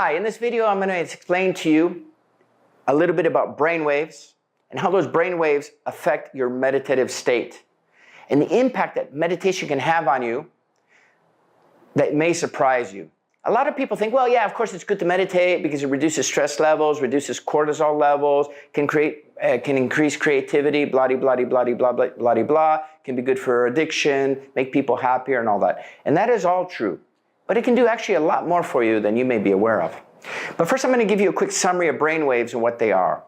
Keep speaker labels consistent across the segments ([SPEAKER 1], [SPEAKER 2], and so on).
[SPEAKER 1] Hi, in this video I'm going to explain to you a little bit about brain waves and how those brain waves affect your meditative state and the impact that meditation can have on you that may surprise you. A lot of people think, well, yeah, of course it's good to meditate because it reduces stress levels, reduces cortisol levels, can increase creativity, blah, blah, blah, blah, blah, blah, blah, blah, can be good for addiction, make people happier and all that. And that is all true. But it can do actually a lot more for you than you may be aware of. But first I'm going to give you a quick summary of brain waves and what they are.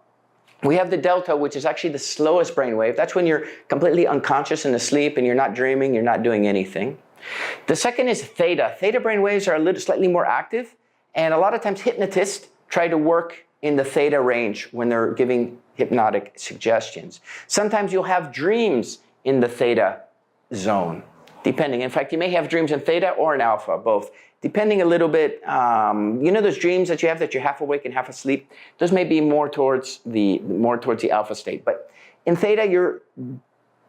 [SPEAKER 1] We have the delta, which is actually the slowest brain wave. That's when you're completely unconscious and asleep and you're not dreaming, you're not doing anything. The second is theta. Theta brain waves are slightly more active, and a lot of times hypnotists try to work in the theta range when they're giving hypnotic suggestions. Sometimes you'll have dreams in the theta zone, depending. In fact, you may have dreams in theta or in alpha, both, depending a little bit. You know those dreams that you have that you're half awake and half asleep? Those may be more towards the alpha state. But in theta, you're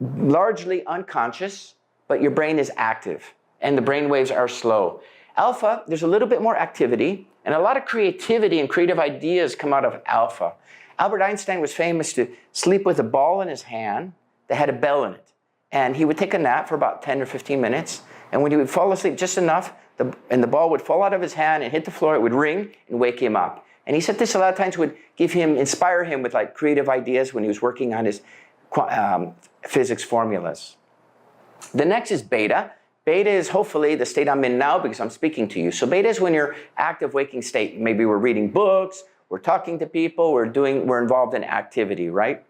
[SPEAKER 1] largely unconscious, but your brain is active and the brain waves are slow. Alpha, there's a little bit more activity and a lot of creativity and creative ideas come out of alpha. Albert Einstein was famous to sleep with a ball in his hand that had a bell in it. And he would take a nap for about 10 or 15 minutes. And when he would fall asleep just enough, and the ball would fall out of his hand and hit the floor, it would ring and wake him up. And he said this a lot of times would inspire him with like creative ideas when he was working on his physics formulas. The next is beta. Beta is hopefully the state I'm in now because I'm speaking to you. So beta is when you're active waking state. Maybe we're reading books, we're talking to people, we're involved in activity, right?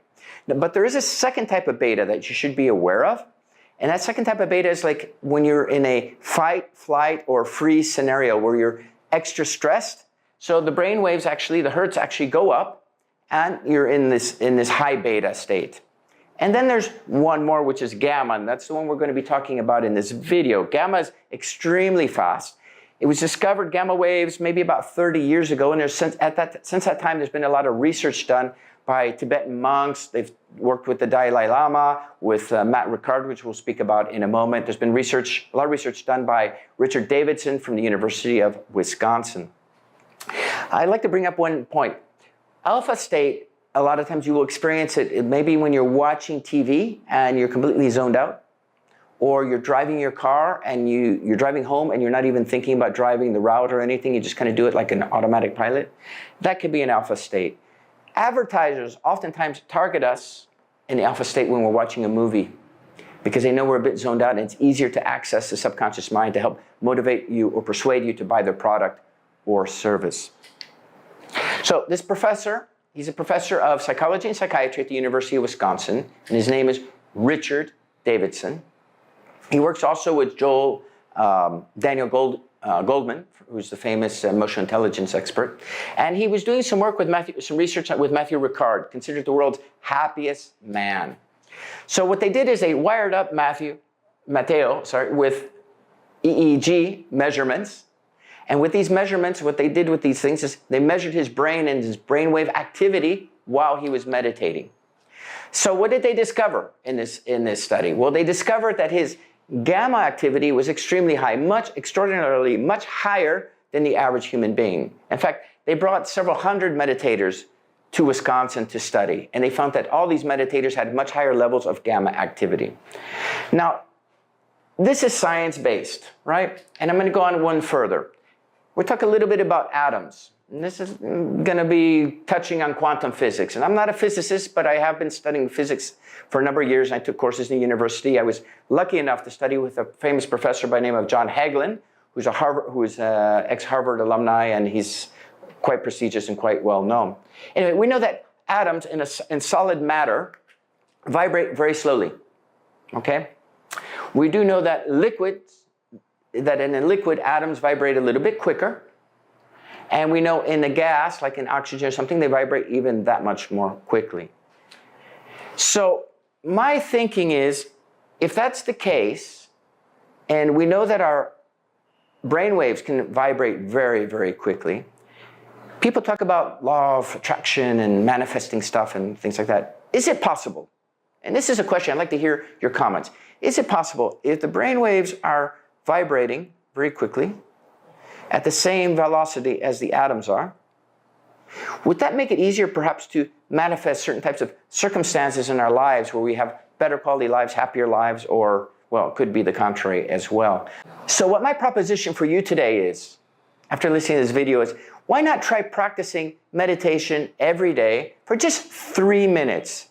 [SPEAKER 1] But there is a second type of beta that you should be aware of. And that second type of beta is like when you're in a fight, flight, or freeze scenario where you're extra stressed. So the brain waves actually, the hertz actually go up and you're in this high beta state. And then there's one more, which is gamma, and that's the one we're going to be talking about in this video. Gamma is extremely fast. It was discovered, gamma waves, maybe about 30 years ago, and since that time, there's been a lot of research done by Tibetan monks. They've worked with the Dalai Lama, with Matt Ricard, which we'll speak about in a moment. There's been a lot of research done by Richard Davidson from the University of Wisconsin. I'd like to bring up one point. Alpha state, a lot of times you will experience it maybe when you're watching TV and you're completely zoned out, or you're driving your car and you're driving home and you're not even thinking about driving the route or anything. You just kind of do it like an automatic pilot. That could be an alpha state. Advertisers oftentimes target us in the alpha state when we're watching a movie because they know we're a bit zoned out and it's easier to access the subconscious mind to help motivate you or persuade you to buy their product or service. So this professor, he's a professor of psychology and psychiatry at the University of Wisconsin, and his name is Richard Davidson. He works also with Daniel Goldman, who's the famous emotional intelligence expert. And he was doing some work with some research with Matthew Ricard, considered the world's happiest man. So what they did is they wired up Matteo with EEG measurements. And with these measurements, what they did with these things is they measured his brain and his brainwave activity while he was meditating. So what did they discover in this study? Well, they discovered that his gamma activity was extremely high, extraordinarily much higher than the average human being. In fact, they brought several hundred meditators to Wisconsin to study, and they found that all these meditators had much higher levels of gamma activity. Now, this is science-based, right? And I'm going to go on one further. We'll talk a little bit about atoms. And this is going to be touching on quantum physics. And I'm not a physicist, but I have been studying physics for a number of years. I took courses in the university. I was lucky enough to study with a famous professor by the name of John Hagelin, who's an ex-Harvard alumni, and he's quite prestigious and quite well known. Anyway, we know that atoms in solid matter vibrate very slowly, okay? We do know that in a liquid, atoms vibrate a little bit quicker. And we know in a gas, like in oxygen or something, they vibrate even that much more quickly. So my thinking is, if that's the case, and we know that our brain waves can vibrate very, very quickly, people talk about law of attraction and manifesting stuff and things like that. Is it possible? And this is a question, I'd like to hear your comments. Is it possible, if the brain waves are vibrating very quickly, at the same velocity as the atoms are, would that make it easier perhaps to manifest certain types of circumstances in our lives where we have better quality lives, happier lives, or, well, it could be the contrary as well? So what my proposition for you today is, after listening to this video, is why not try practicing meditation every day for just 3 minutes?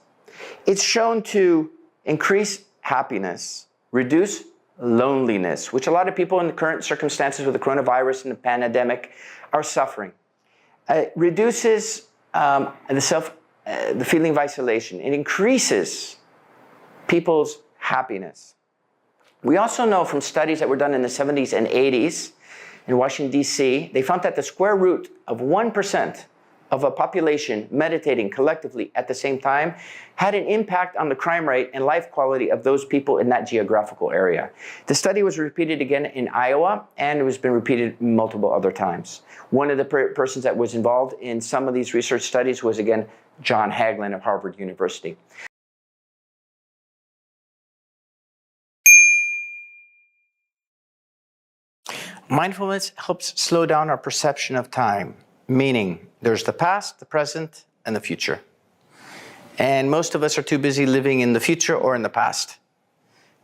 [SPEAKER 1] It's shown to increase happiness, reduce loneliness, which a lot of people in the current circumstances with the coronavirus and the pandemic are suffering. It reduces the feeling of isolation. It increases people's happiness. We also know from studies that were done in the 70s and 80s in Washington, D.C., they found that the square root of 1% of a population meditating collectively at the same time had an impact on the crime rate and life quality of those people in that geographical area. The study was repeated again in Iowa, and it has been repeated multiple other times. One of the persons that was involved in some of these research studies was, again, John Hagelin of Harvard University. Mindfulness helps slow down our perception of time, meaning there's the past, the present, and the future. And most of us are too busy living in the future or in the past.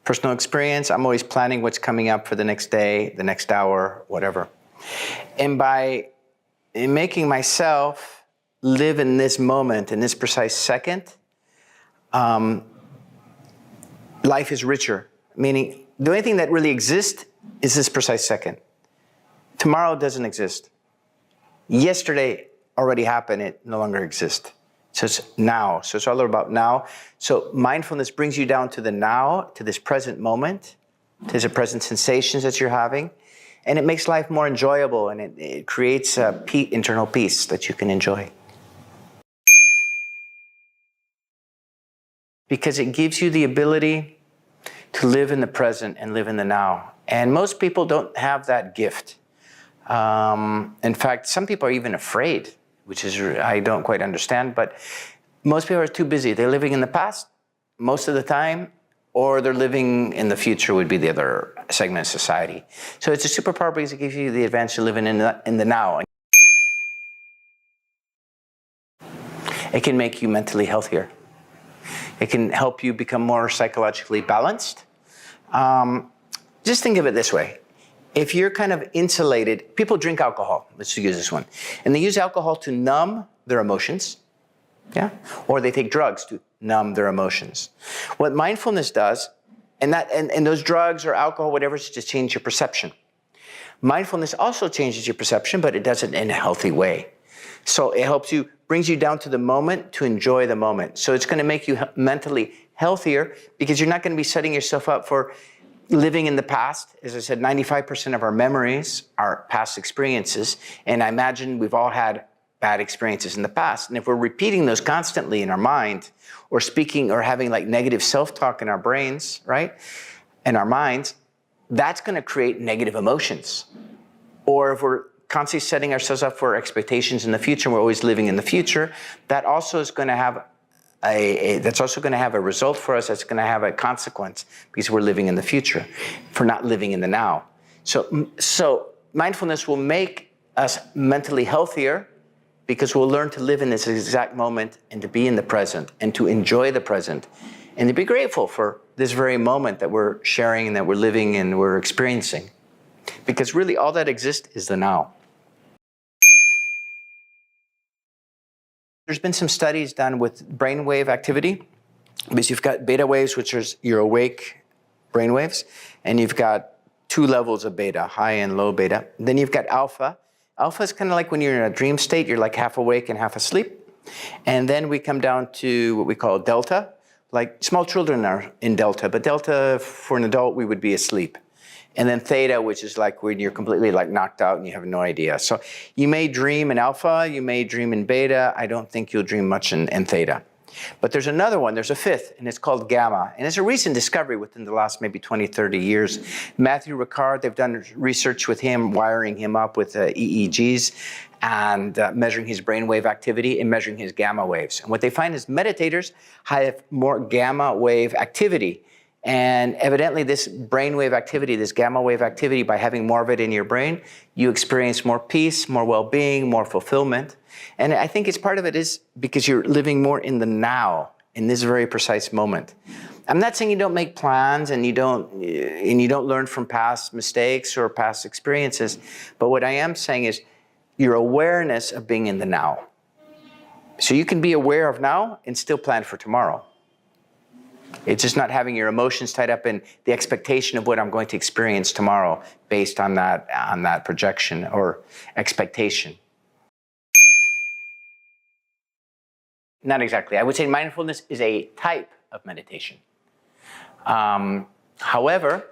[SPEAKER 1] Personal experience, I'm always planning what's coming up for the next day, the next hour, whatever. And by making myself live in this moment, in this precise second, life is richer. Meaning, the only thing that really exists is this precise second. Tomorrow doesn't exist. Yesterday already happened, it no longer exists. So it's now. So it's all about now. So mindfulness brings you down to the now, to this present moment, to the present sensations that you're having. And it makes life more enjoyable, and it creates a internal peace that you can enjoy. Because it gives you the ability to live in the present and live in the now. And most people don't have that gift. In fact, some people are even afraid, which is, I don't quite understand, but most people are too busy. They're living in the past most of the time, or they're living in the future would be the other segment of society. So it's a superpower because it gives you the advantage of living in the now. It can make you mentally healthier. It can help you become more psychologically balanced. Just think of it this way. If you're kind of insulated, people drink alcohol. Let's use this one. And they use alcohol to numb their emotions. Yeah? Or they take drugs to numb their emotions. What mindfulness does, and those drugs or alcohol, whatever, is just change your perception. Mindfulness also changes your perception, but it does it in a healthy way. So it helps you, brings you down to the moment to enjoy the moment. So it's going to make you mentally healthier because you're not going to be setting yourself up for living in the past. As I said, 95% of our memories are past experiences. And I imagine we've all had bad experiences in the past. And if we're repeating those constantly in our mind, or speaking or having like negative self-talk in our brains, right? In our minds, that's going to create negative emotions. Or if we're constantly setting ourselves up for expectations in the future, and we're always living in the future, that also is going to have a result for us. That's going to have a consequence because we're living in the future, for not living in the now. So mindfulness will make us mentally healthier because we'll learn to live in this exact moment and to be in the present and to enjoy the present and to be grateful for this very moment that we're sharing and that we're living and we're experiencing. Because really all that exists is the now. There's been some studies done with brainwave activity, because you've got beta waves, which is your awake brainwaves, and you've got 2 levels of beta, high and low beta. Then you've got alpha. Alpha is kind of like when you're in a dream state, you're like half awake and half asleep. And then we come down to what we call delta. Like small children are in delta, but delta for an adult, we would be asleep. And then theta, which is like when you're completely like knocked out and you have no idea. So you may dream in alpha, you may dream in beta. I don't think you'll dream much in theta. But there's another one, there's a 5th, and it's called gamma. And it's a recent discovery within the last maybe 20, 30 years. Matthew Ricard, they've done research with him, wiring him up with EEGs and measuring his brainwave activity and measuring his gamma waves. And what they find is meditators have more gamma wave activity. And evidently this brainwave activity, this gamma wave activity, by having more of it in your brain, you experience more peace, more well-being, more fulfillment. And I think it's part of it is because you're living more in the now, in this very precise moment. I'm not saying you don't make plans and you don't learn from past mistakes or past experiences, but what I am saying is your awareness of being in the now. So you can be aware of now and still plan for tomorrow. It's just not having your emotions tied up in the expectation of what I'm going to experience tomorrow based on that projection or expectation. Not exactly. I would say mindfulness is a type of meditation. However,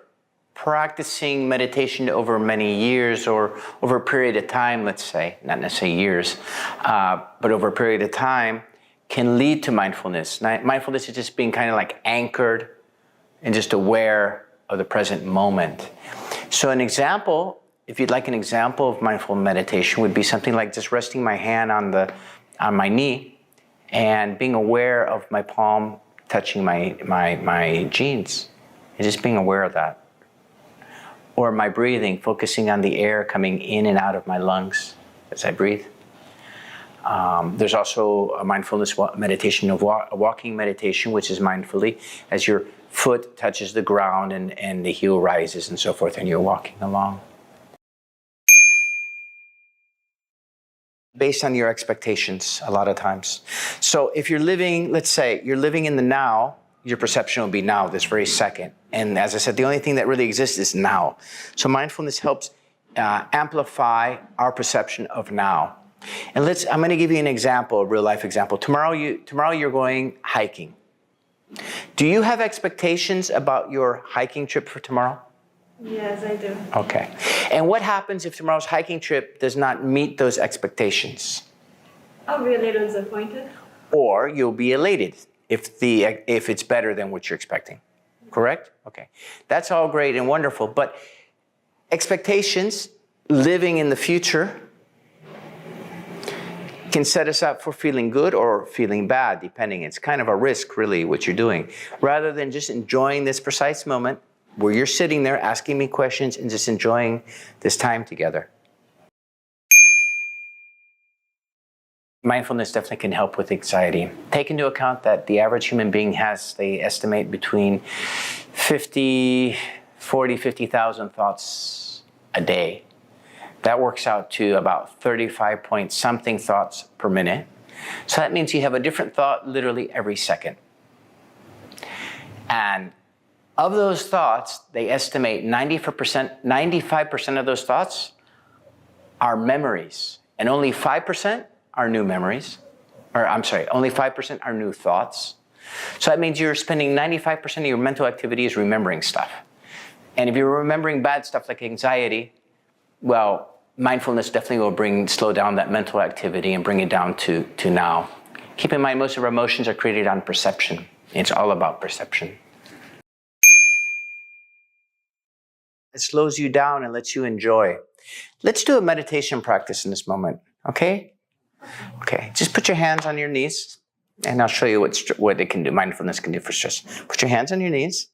[SPEAKER 1] practicing meditation over many years or over a period of time, let's say, not necessarily years, but over a period of time, can lead to mindfulness. Mindfulness is just being kind of like anchored and just aware of the present moment. So an example, if you'd like an example of mindful meditation, would be something like just resting my hand on my knee and being aware of my palm touching my jeans and just being aware of that. Or my breathing, focusing on the air coming in and out of my lungs as I breathe. There's also a mindfulness meditation of a walking meditation, which is mindfully as your foot touches the ground and the heel rises and so forth, and you're walking along. Based on your expectations a lot of times. So if you're living, let's say, you're living in the now, your perception will be now, this very second. And as I said, the only thing that really exists is now. So mindfulness helps amplify our perception of now. And I'm going to give you an example, a real life example. Tomorrow you're going hiking. Do you have expectations about your hiking trip for tomorrow?
[SPEAKER 2] Yes, I do.
[SPEAKER 1] Okay. And what happens if tomorrow's hiking trip does not meet those expectations?
[SPEAKER 2] I'll be a little disappointed.
[SPEAKER 1] Or you'll be elated if it's better than what you're expecting. Correct? Okay. That's all great and wonderful, but expectations, living in the future, can set us up for feeling good or feeling bad, depending. It's kind of a risk, really, what you're doing. Rather than just enjoying this precise moment where you're sitting there asking me questions and just enjoying this time together. Mindfulness definitely can help with anxiety. Take into account that the average human being has, they estimate, between 50,000 thoughts a day. That works out to about 35 point something thoughts per minute. So that means you have a different thought literally every second. And of those thoughts, they estimate 95% of those thoughts are memories. And only 5% are new memories. Only 5% are new thoughts. So that means you're spending 95% of your mental activity is remembering stuff. And if you're remembering bad stuff like anxiety, well, mindfulness definitely will slow down that mental activity and bring it down to now. Keep in mind, most of our emotions are created on perception. It's all about perception. It slows you down and lets you enjoy. Let's do a meditation practice in this moment, okay? Okay, just put your hands on your knees and I'll show you what it can do, mindfulness can do for stress. Put your hands on your knees,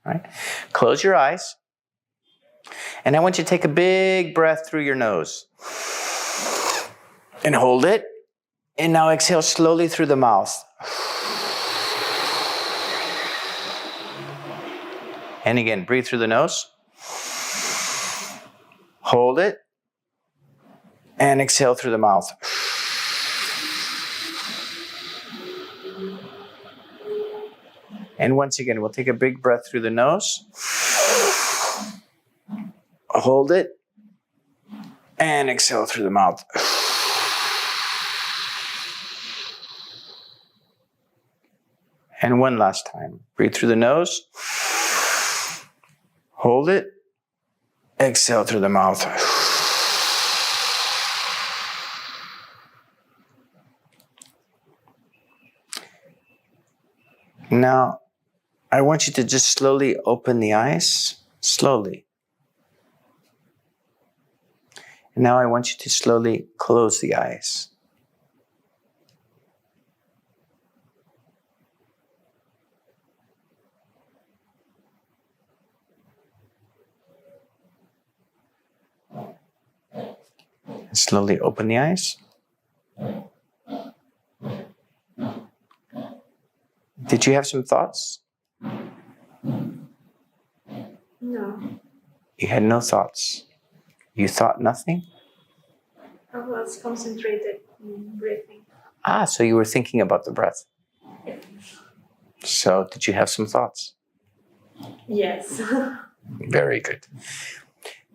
[SPEAKER 1] all right? Close your eyes. And I want you to take a big breath through your nose. And hold it. And now exhale slowly through the mouth. And again, breathe through the nose. Hold it. And exhale through the mouth. And once again, we'll take a big breath through the nose. Hold it. And exhale through the mouth. And one last time. Breathe through the nose. Hold it. Exhale through the mouth. Now, I want you to just slowly open the eyes. Slowly. And now I want you to slowly close the eyes. And slowly open the eyes. Did you have some thoughts?
[SPEAKER 2] No.
[SPEAKER 1] You had no thoughts. You thought nothing?
[SPEAKER 2] I was concentrated in breathing.
[SPEAKER 1] Ah, so you were thinking about the breath. So did you have some thoughts?
[SPEAKER 2] Yes.
[SPEAKER 1] Very good.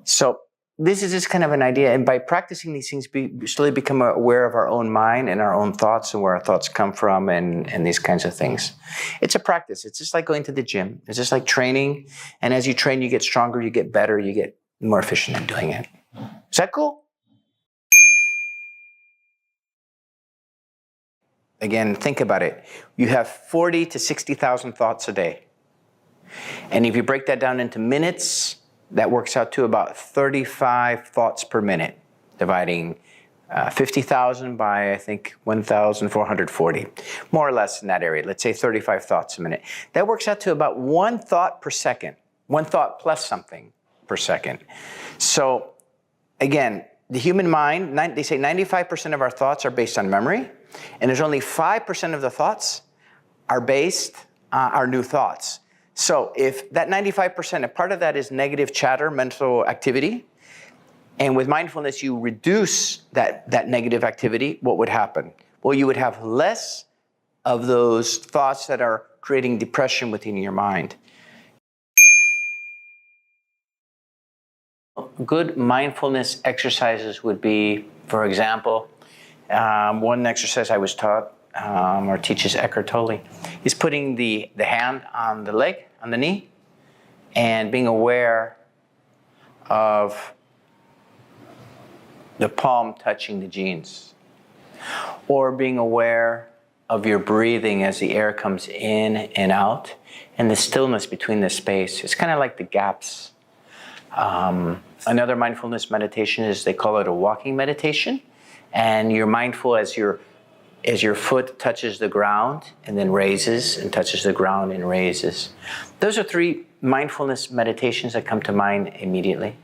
[SPEAKER 1] So this is just kind of an idea. And by practicing these things, we slowly become aware of our own mind and our own thoughts and where our thoughts come from and these kinds of things. It's a practice. It's just like going to the gym. It's just like training. And as you train, you get stronger, you get better, you get more efficient in doing it. Is that cool? Again, think about it. You have 40 to 60,000 thoughts a day. And if you break that down into minutes, that works out to about 35 thoughts per minute, dividing 50,000 by, I think, 1,440, more or less in that area. Let's say 35 thoughts a minute. That works out to about 1 thought per second, 1 thought plus something per second. So again, the human mind, they say 95% of our thoughts are based on memory, and there's only 5% of the thoughts are new thoughts. So if that 95%, a part of that is negative chatter, mental activity, and with mindfulness you reduce that negative activity, what would happen? Well, you would have less of those thoughts that are creating depression within your mind. Good mindfulness exercises would be, for example, one exercise I was taught, or teaches Eckhart Tolle, is putting the hand on the leg, on the knee, and being aware of the palm touching the jeans, or being aware of your breathing as the air comes in and out, and the stillness between the space. It's kind of like the gaps. Another mindfulness meditation is, they call it a walking meditation, and you're mindful as your foot touches the ground and then raises, and touches the ground and raises. Those are 3 mindfulness meditations that come to mind immediately.